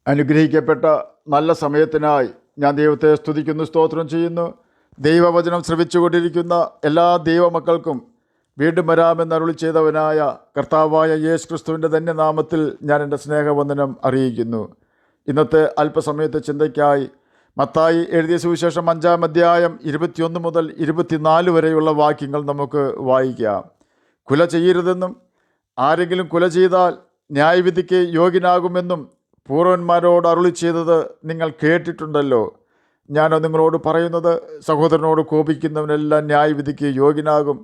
അനുഗ്രഹിക്കപ്പെട്ട നല്ല സമയത്തിനായി ഞാൻ ദൈവത്തെ സ്തുതിക്കുന്നു, സ്തോത്രം ചെയ്യുന്നു. ദൈവവചനം ശ്രവിച്ചുകൊണ്ടിരിക്കുന്ന എല്ലാ ദൈവമക്കൾക്കും വീണ്ടും വരാമെന്ന് അരുളി ചെയ്തവനായ കർത്താവായ യേശു ക്രിസ്തുവിൻ്റെ ധന്യനാമത്തിൽ ഞാൻ എൻ്റെ സ്നേഹവന്ദനം അറിയിക്കുന്നു. ഇന്നത്തെ അല്പസമയത്തെ ചിന്തയ്ക്കായി മത്തായി എഴുതിയ സുവിശേഷം 5-ാം അധ്യായം 21 മുതൽ 24 വരെയുള്ള വാക്യങ്ങൾ നമുക്ക് വായിക്കാം. കുല ചെയ്യരുതെന്നും ആരെങ്കിലും കുല ചെയ്താൽ ന്യായവിധിക്ക് യോഗ്യനാകുമെന്നും പൂർവന്മാരോട് അരുളി ചെയ്തത് നിങ്ങൾ കേട്ടിട്ടുണ്ടല്ലോ. ഞാനോ നിങ്ങളോട് പറയുന്നത്, സഹോദരനോട് കോപിക്കുന്നവനെല്ലാം ന്യായവിധിക്ക് യോഗ്യനാകും.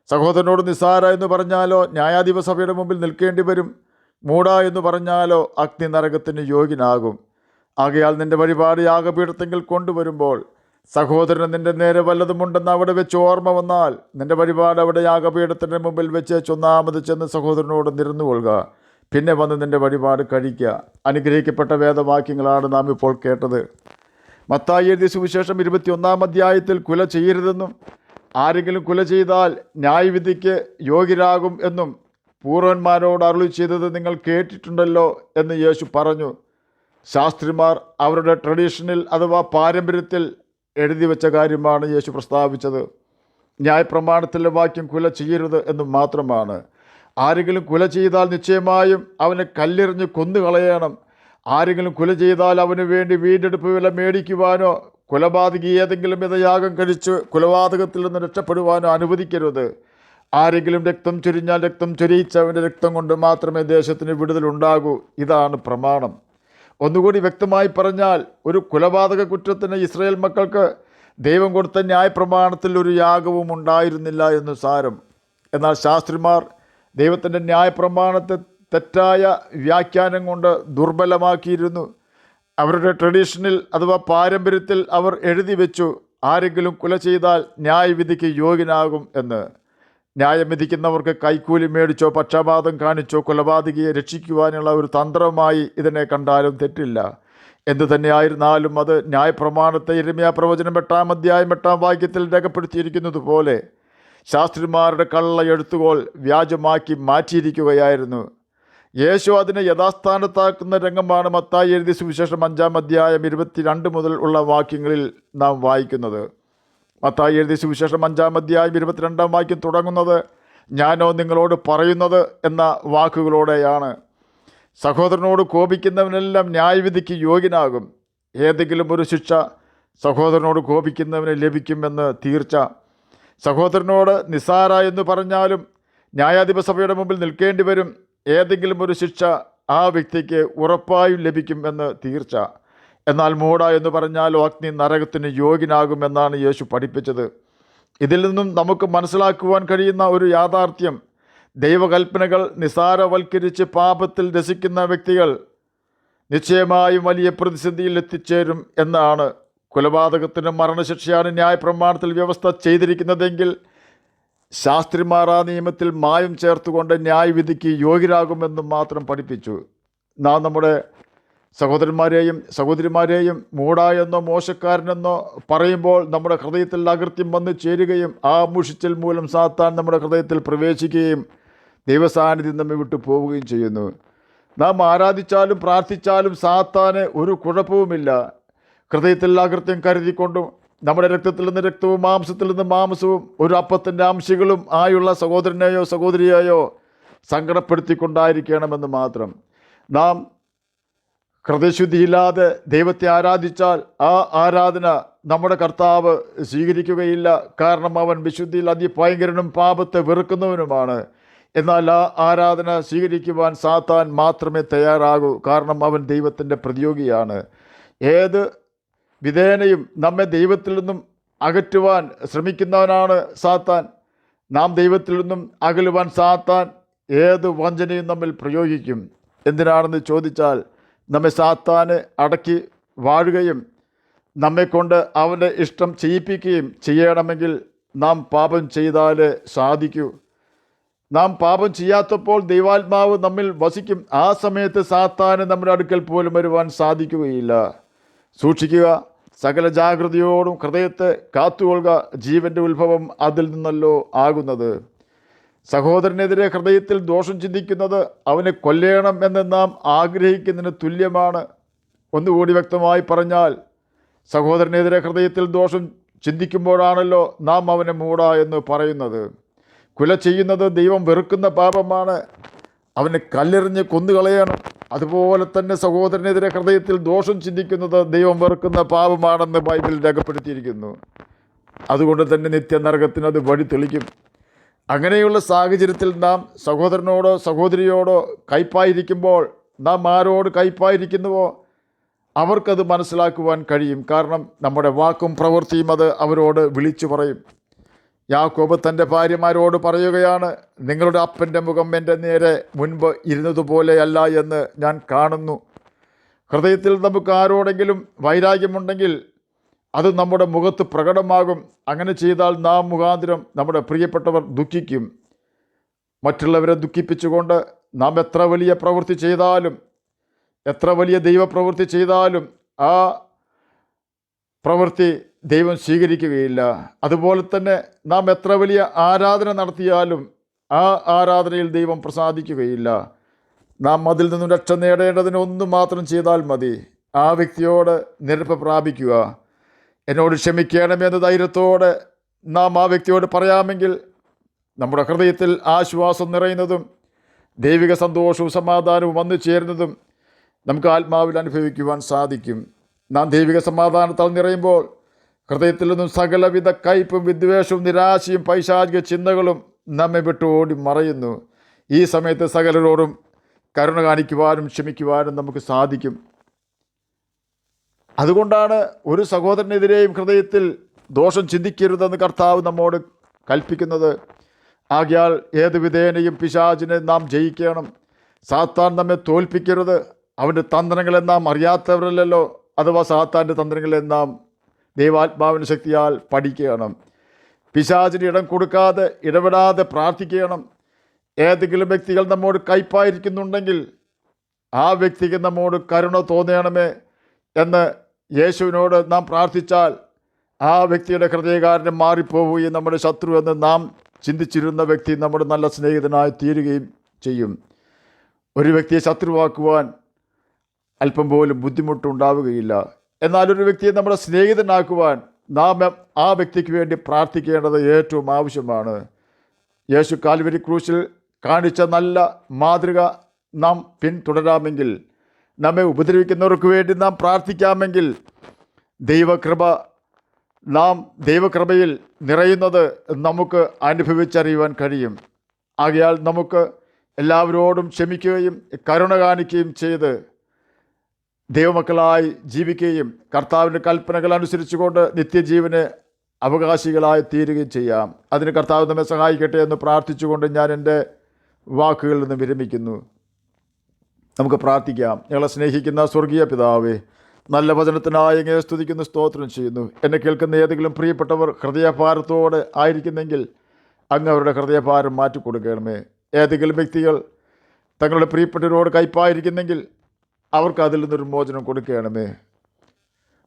സഹോദരനോട് നിസ്സാര എന്ന് പറഞ്ഞാലോ ന്യായാധിപസഭയുടെ മുമ്പിൽ നിൽക്കേണ്ടി വരും. മൂഢ എന്ന് പറഞ്ഞാലോ അഗ്നി നരകത്തിന് യോഗ്യനാകും. ആകയാൽ നിന്റെ വഴിപാട് യാഗപീഠത്തെങ്കിൽ കൊണ്ടുവരുമ്പോൾ സഹോദരന് നിന്റെ നേരെ വല്ലതുമുണ്ടെന്ന് അവിടെ വെച്ച് ഓർമ്മ വന്നാൽ നിന്റെ വഴിപാട് അവിടെ യാഗപീഠത്തിൻ്റെ മുമ്പിൽ വെച്ച് ഒന്നാമത് ചെന്ന് സഹോദരനോട് നിരന്നുകൊള്ളുക. പിന്നെ വന്ന് നിന്റെ വഴിപാട് കഴിക്കുക. അനുഗ്രഹിക്കപ്പെട്ട വേദവാക്യങ്ങളാണ് നാം ഇപ്പോൾ കേട്ടത്. മത്തായി എഴുതിയ സുവിശേഷം 21-ാം അധ്യായത്തിൽ കുല ചെയ്യരുതെന്നും ആരെങ്കിലും കുല ചെയ്താൽ ന്യായവിധിക്ക് യോഗ്യരാകും എന്നും പൂർവന്മാരോട് അരുളി ചെയ്തത് നിങ്ങൾ കേട്ടിട്ടുണ്ടല്ലോ എന്ന് യേശു പറഞ്ഞു. ശാസ്ത്രിമാർ അവരുടെ ട്രഡീഷനിൽ അഥവാ പാരമ്പര്യത്തിൽ എഴുതി വെച്ച കാര്യമാണ് യേശു പ്രസ്താവിച്ചത്. ന്യായപ്രമാണത്തിലെ വാക്യം കുല ചെയ്യരുത് എന്ന് മാത്രമാണ്. ആരെങ്കിലും കുല ചെയ്താൽ നിശ്ചയമായും അവനെ കല്ലെറിഞ്ഞ് കൊന്നുകളയണം. ആരെങ്കിലും കുല ചെയ്താൽ അവന് വേണ്ടി വീണ്ടെടുപ്പ് വില മേടിക്കുവാനോ കുലപാതകി ഏതെങ്കിലും യാഗം കഴിച്ച് കൊലപാതകത്തിൽ നിന്ന് രക്ഷപ്പെടുവാനോ അനുവദിക്കരുത്. ആരെങ്കിലും രക്തം ചൊരിഞ്ഞാൽ രക്തം ചൊരിയിച്ചവൻ്റെ രക്തം കൊണ്ട് മാത്രമേ ദേശത്തിന് വിടുതലുണ്ടാകൂ. ഇതാണ് പ്രമാണം. ഒന്നുകൂടി വ്യക്തമായി പറഞ്ഞാൽ, ഒരു കൊലപാതക കുറ്റത്തിന് ഇസ്രായേൽ മക്കൾക്ക് ദൈവം കൊടുത്ത ന്യായപ്രമാണത്തിൽ ഒരു യാഗവും ഉണ്ടായിരുന്നില്ല എന്ന് സാരം. എന്നാൽ ശാസ്ത്രിമാർ ദൈവത്തിൻ്റെ ന്യായപ്രമാണത്തെ തെറ്റായ വ്യാഖ്യാനം കൊണ്ട് ദുർബലമാക്കിയിരുന്നു. അവരുടെ ട്രഡീഷനിൽ അഥവാ പാരമ്പര്യത്തിൽ അവർ എഴുതി വെച്ചു, ആരെങ്കിലും കുല ചെയ്താൽ ന്യായവിധിക്ക് യോഗ്യനാകും എന്ന്. ന്യായം വിധിക്കുന്നവർക്ക് കൈക്കൂലി മേടിച്ചോ പക്ഷപാതം കാണിച്ചോ കൊലപാതകിയെ രക്ഷിക്കുവാനുള്ള ഒരു തന്ത്രമായി ഇതിനെ കണ്ടാലും തെറ്റില്ല. എന്തു തന്നെയായിരുന്നാലും അത് ന്യായപ്രമാണത്തെ യിരെമ്യാ പ്രവചനം 8-ാം അധ്യായം 8-ാം വാക്യത്തിൽ രേഖപ്പെടുത്തിയിരിക്കുന്നത് പോലെ ശാസ്ത്രിമാരുടെ കള്ള എഴുത്തുകോൽ വ്യാജമാക്കി മാറ്റിയിരിക്കുകയായിരുന്നു. യേശു അതിനെ യഥാസ്ഥാനത്താക്കുന്ന രംഗമാണ് മത്തായി എഴുതിയ സുവിശേഷം 5-ാം അധ്യായം 22 മുതൽ ഉള്ള വാക്യങ്ങളിൽ നാം വായിക്കുന്നത്. മത്തായി എഴുതിയ സുവിശേഷം 5-ാം അധ്യായം 22-ാം വാക്യം തുടങ്ങുന്നത്, ഞാനോ നിങ്ങളോട് പറയുന്നത് എന്ന വാക്കുകളോടെയാണ്. സഹോദരനോട് കോപിക്കുന്നവനെല്ലാം ന്യായവിധിക്ക് യോഗ്യനാകും. ഏതെങ്കിലും ഒരു ശിക്ഷ സഹോദരനോട് കോപിക്കുന്നവന് ലഭിക്കുമെന്ന് തീർച്ച. സഹോദരനോട് നിസ്സാര എന്ന് പറഞ്ഞാലും ന്യായാധിപസഭയുടെ മുമ്പിൽ നിൽക്കേണ്ടി വരും. ഏതെങ്കിലും ഒരു ശിക്ഷ ആ വ്യക്തിക്ക് ഉറപ്പായും ലഭിക്കും എന്ന് തീർച്ച. എന്നാൽ മൂഢ എന്ന് പറഞ്ഞാലോ അഗ്നി നരകത്തിന് യോഗ്യനാകുമെന്നാണ് യേശു പഠിപ്പിച്ചത്. ഇതിൽ നിന്നും നമുക്ക് മനസ്സിലാക്കുവാൻ കഴിയുന്ന ഒരു യാഥാർത്ഥ്യം, ദൈവകൽപ്പനകൾ നിസാരവൽക്കരിച്ച് പാപത്തിൽ രസിക്കുന്ന വ്യക്തികൾ നിശ്ചയമായും വലിയ പ്രതിസന്ധിയിൽ എത്തിച്ചേരും എന്നാണ്. കൊലപാതകത്തിന് മരണശിക്ഷയാണ് ന്യായപ്രമാണത്തിൽ വ്യവസ്ഥ ചെയ്തിരിക്കുന്നതെങ്കിൽ ശാസ്ത്രിമാർ ആ നിയമത്തിൽ മായം ചേർത്തുകൊണ്ട് ന്യായവിധിക്ക് യോഗ്യരാകുമെന്ന് മാത്രം പഠിപ്പിച്ചു. നാം നമ്മുടെ സഹോദരന്മാരെയും സഹോദരിമാരെയും മൂഢ എന്നോ മോശക്കാരനെന്നോ പറയുമ്പോൾ നമ്മുടെ ഹൃദയത്തിൽ അകൃത്യം വന്ന് ചേരുകയും ആ മുഷിച്ചൽ മൂലം സാത്താൻ നമ്മുടെ ഹൃദയത്തിൽ പ്രവേശിക്കുകയും ദൈവസാന്നിധ്യം നമ്മെ വിട്ടു പോവുകയും ചെയ്യുന്നു. നാം ആരാധിച്ചാലും പ്രാർത്ഥിച്ചാലും സാത്താന് ഒരു കുഴപ്പവുമില്ല. ഹൃദയത്തിൽ അകൃത്യം കരുതിക്കൊണ്ടും നമ്മുടെ രക്തത്തിൽ നിന്ന് രക്തവും മാംസത്തിൽ നിന്ന് മാംസവും ഒരു അപ്പത്തിൻ്റെ അംശികളും ആയുള്ള സഹോദരനെയോ സഹോദരിയെയോ സങ്കടപ്പെടുത്തിക്കൊണ്ടായിരിക്കണമെന്ന് മാത്രം. നാം ഹൃദയശുദ്ധിയില്ലാതെ ദൈവത്തെ ആരാധിച്ചാൽ ആ ആരാധന നമ്മുടെ കർത്താവ് സ്വീകരിക്കുകയില്ല. കാരണം അവൻ വിശുദ്ധിയിൽ അതിഭയങ്കരനും പാപത്തെ വെറുക്കുന്നവനുമാണ്. എന്നാൽ ആ ആരാധന സ്വീകരിക്കുവാൻ സാത്താൻ മാത്രമേ തയ്യാറാകൂ. കാരണം അവൻ ദൈവത്തിൻ്റെ പ്രതിയോഗിയാണ്. ഏത് വിധേനയും നമ്മെ ദൈവത്തിൽ നിന്നും അകറ്റുവാൻ ശ്രമിക്കുന്നവനാണ് സാത്താൻ. നാം ദൈവത്തിൽ നിന്നും അകലുവാൻ സാത്താൻ ഏത് വഞ്ചനയും നമ്മിൽ പ്രയോഗിക്കും. എന്തിനാണെന്ന് ചോദിച്ചാൽ, നമ്മെ സാത്താന് അടക്കി വാഴുകയും നമ്മെക്കൊണ്ട് അവൻ്റെ ഇഷ്ടം ചെയ്യിപ്പിക്കുകയും ചെയ്യണമെങ്കിൽ നാം പാപം ചെയ്താലേ സാധിക്കൂ. നാം പാപം ചെയ്യാത്തപ്പോൾ ദൈവാത്മാവ് നമ്മിൽ വസിക്കും. ആ സമയത്ത് സാത്താന് നമ്മുടെ അടുക്കൽ പോലും വരുവാൻ സാധിക്കുകയില്ല. സൂക്ഷിക്കുക, സകല ജാഗ്രതയോടും ഹൃദയത്തെ കാത്തുകൊള്ളുക. ജീവൻ്റെ ഉത്ഭവം അതിൽ നിന്നല്ലോ ആകുന്നത്. സഹോദരനെതിരെ ഹൃദയത്തിൽ ദോഷം ചിന്തിക്കുന്നത് അവനെ കൊല്ലണം എന്ന് നാം ആഗ്രഹിക്കുന്നതിന് തുല്യമാണ്. ഒന്നുകൂടി വ്യക്തമായി പറഞ്ഞാൽ, സഹോദരനെതിരെ ഹൃദയത്തിൽ ദോഷം ചിന്തിക്കുമ്പോഴാണല്ലോ നാം അവനെ മൂട എന്ന് പറയുന്നത്. കുല ചെയ്യുന്നത് ദൈവം വെറുക്കുന്ന പാപമാണ്, അവനെ കല്ലെറിഞ്ഞ് കൊന്നുകളയണം. അതുപോലെ തന്നെ സഹോദരനെതിരെ ഹൃദയത്തിൽ ദോഷം ചിന്തിക്കുന്നത് ദൈവം വെറുക്കുന്ന പാപമാണെന്ന് ബൈബിളിൽ രേഖപ്പെടുത്തിയിരിക്കുന്നു. അതുകൊണ്ട് തന്നെ നിത്യനരകത്തിന് അത് വഴി തെളിക്കും. അങ്ങനെയുള്ള സാഹചര്യത്തിൽ നാം സഹോദരനോടോ സഹോദരിയോടോ കയ്പായിരിക്കുമ്പോൾ നാം ആരോട് കയ്പായിരിക്കുന്നുവോ അവർക്കത് മനസ്സിലാക്കുവാൻ കഴിയും. കാരണം നമ്മുടെ വാക്കും പ്രവൃത്തിയും അത് അവരോട് വിളിച്ചു പറയും. യാക്കോബ് തൻ്റെ ഭാര്യമാരോട് പറയുകയാണ്, നിങ്ങളുടെ അപ്പൻ്റെ മുഖം എൻ്റെ നേരെ മുൻപ് ഇരുന്നതുപോലെയല്ല എന്ന് ഞാൻ കാണുന്നു. ഹൃദയത്തിൽ നമുക്ക് ആരോടെങ്കിലും വൈരാഗ്യമുണ്ടെങ്കിൽ അത് നമ്മുടെ മുഖത്ത് പ്രകടമാകും. അങ്ങനെ ചെയ്താൽ നാം മുഖാന്തരം നമ്മുടെ പ്രിയപ്പെട്ടവർ ദുഃഖിക്കും. മറ്റുള്ളവരെ ദുഃഖിപ്പിച്ചുകൊണ്ട് നാം എത്ര വലിയ പ്രവൃത്തി ചെയ്താലും, എത്ര വലിയ ദൈവപ്രവൃത്തി ചെയ്താലും ആ പ്രവൃത്തി ദൈവം സ്വീകരിക്കുകയില്ല. അതുപോലെ തന്നെ നാം എത്ര വലിയ ആരാധന നടത്തിയാലും ആ ആരാധനയിൽ ദൈവം പ്രസാദിക്കുകയില്ല. നാം അതിൽ നിന്നും രക്ഷ നേടേണ്ടതിന് ഒന്ന് മാത്രം ചെയ്താൽ മതി, ആ വ്യക്തിയോട് നിരപ്പ് പ്രാപിക്കുക. എന്നോട് ക്ഷമിക്കണമെന്ന ധൈര്യത്തോടെ നാം ആ വ്യക്തിയോട് പറയാമെങ്കിൽ നമ്മുടെ ഹൃദയത്തിൽ ആശ്വാസം നിറയുന്നതും ദൈവിക സന്തോഷവും സമാധാനവും വന്നു ചേരുന്നതും നമുക്ക് ആത്മാവിൽ അനുഭവിക്കുവാൻ സാധിക്കും. നാം ദൈവിക സമാധാനത്താൽ നിറയുമ്പോൾ ഹൃദയത്തിൽ നിന്നും സകലവിധ കയ്പും വിദ്വേഷവും നിരാശയും പൈശാചിക ചിന്തകളും നമ്മെ വിട്ട് ഓടി മറയുന്നു. ഈ സമയത്ത് സകലരോടും കരുണ കാണിക്കുവാനും ക്ഷമിക്കുവാനും നമുക്ക് സാധിക്കും. അതുകൊണ്ടാണ് ഒരു സഹോദരനെതിരെയും ഹൃദയത്തിൽ ദോഷം ചിന്തിക്കരുതെന്ന് കർത്താവ് നമ്മോട് കൽപ്പിക്കുന്നത്. ആകയാൽ ഏത് വിധേനയും പിശാചിനെ നാം ജയിക്കണം. സാത്താൻ നമ്മെ തോൽപ്പിക്കരുത്. അവൻ്റെ തന്ത്രങ്ങളെ നാം അറിയാത്തവരല്ലല്ലോ, അഥവാ സാത്താൻ്റെ തന്ത്രങ്ങളെ നാം ദൈവാത്മാവിൻ്റെ ശക്തിയാൽ പഠിക്കണം. പിശാചിന് ഇടം കൊടുക്കാതെ ഇടപെടാതെ പ്രാർത്ഥിക്കണം. ഏതെങ്കിലും വ്യക്തികൾ നമ്മോട് കയ്പായിരിക്കുന്നുണ്ടെങ്കിൽ ആ വ്യക്തിക്ക് നമ്മോട് കരുണ തോന്നണമേ എന്ന് യേശുവിനോട് നാം പ്രാർത്ഥിച്ചാൽ ആ വ്യക്തിയുടെ ഹൃദയകാരനെ മാറിപ്പോവുകയും നമ്മുടെ ശത്രു എന്ന് നാം ചിന്തിച്ചിരുന്ന വ്യക്തി നമ്മുടെ നല്ല സ്നേഹിതനായി തീരുകയും ചെയ്യും. ഒരു വ്യക്തിയെ ശത്രുവാക്കുവാൻ അല്പം പോലും ബുദ്ധിമുട്ടുണ്ടാവുകയില്ല. എന്നാൽ ഒരു വ്യക്തിയെ നമ്മുടെ സ്നേഹിതനാക്കുവാൻ നാം ആ വ്യക്തിക്ക് വേണ്ടി പ്രാർത്ഥിക്കേണ്ടത് ഏറ്റവും ആവശ്യമാണ്. യേശു കാൽവരി ക്രൂശിൽ കാണിച്ച നല്ല മാതൃക നാം പിന്തുടരാമെങ്കിൽ, നമ്മെ ഉപദ്രവിക്കുന്നവർക്ക് വേണ്ടി നാം പ്രാർത്ഥിക്കാമെങ്കിൽ ദൈവകൃപയിൽ നിറയുന്നത് നമുക്ക് അനുഭവിച്ചറിയുവാൻ കഴിയും. ആകയാൽ നമുക്ക് എല്ലാവരോടും ക്ഷമിക്കുകയും കരുണ കാണിക്കുകയും ചെയ്ത് ദൈവമക്കളായി ജീവിക്കുകയും കർത്താവിൻ്റെ കൽപ്പനകൾ അനുസരിച്ചുകൊണ്ട് നിത്യജീവന് അവകാശികളായി തീരുകയും ചെയ്യാം. അതിന് കർത്താവ് നമ്മെ സഹായിക്കട്ടെ എന്ന് പ്രാർത്ഥിച്ചുകൊണ്ട് ഞാൻ എൻ്റെ വാക്കുകളിൽ നിന്ന് വിരമിക്കുന്നു. നമുക്ക് പ്രാർത്ഥിക്കാം. ഞങ്ങളെ സ്നേഹിക്കുന്ന സ്വർഗീയ പിതാവേ, നല്ല വചനത്തിനായി അങ്ങയെ സ്തുതിക്കുന്നു, സ്തോത്രം ചെയ്യുന്നു. എന്നെ കേൾക്കുന്ന ഏതെങ്കിലും പ്രിയപ്പെട്ടവർ ഹൃദയഭാരത്തോടെ ആയിരിക്കുന്നെങ്കിൽ അങ്ങ് അവരുടെ ഹൃദയഭാരം മാറ്റിക്കൊടുക്കണമേ. ഏതെങ്കിലും വ്യക്തികൾ തങ്ങളുടെ പ്രിയപ്പെട്ടവരോട് കയ്പായിരിക്കുന്നെങ്കിൽ അവർക്ക് അതിൽ നിന്നൊരു മോചനം കൊടുക്കണമേ.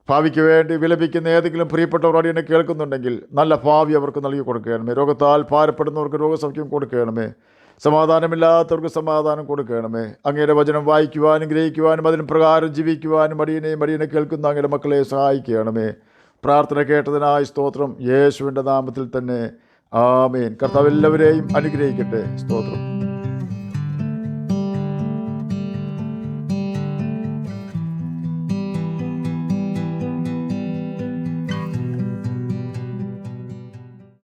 ഭാവിക്ക് വേണ്ടി വിലപിക്കുന്ന ഏതെങ്കിലും പ്രിയപ്പെട്ടവരോട് എന്നെ കേൾക്കുന്നുണ്ടെങ്കിൽ നല്ല ഭാവി അവർക്ക് നൽകി കൊടുക്കണമേ. രോഗത്താൽ ഭാരപ്പെടുന്നവർക്ക് രോഗസൗഖ്യം കൊടുക്കണമേ. സമാധാനമില്ലാത്തവർക്ക് സമാധാനം കൊടുക്കണമേ. അങ്ങയുടെ വചനം വായിക്കുവാനും ഗ്രഹിക്കുവാനും അതിന് പ്രകാരം ജീവിക്കുവാനും അടിയനെ കേൾക്കുന്ന അങ്ങയുടെ മക്കളെ സഹായിക്കണമേ. പ്രാർത്ഥന കേട്ടതിനായി സ്തോത്രം. യേശുവിൻ്റെ നാമത്തിൽ തന്നെ ആമേൻ. കർത്താവ് എല്ലാവരെയും അനുഗ്രഹിക്കട്ടെ. സ്തോത്രം.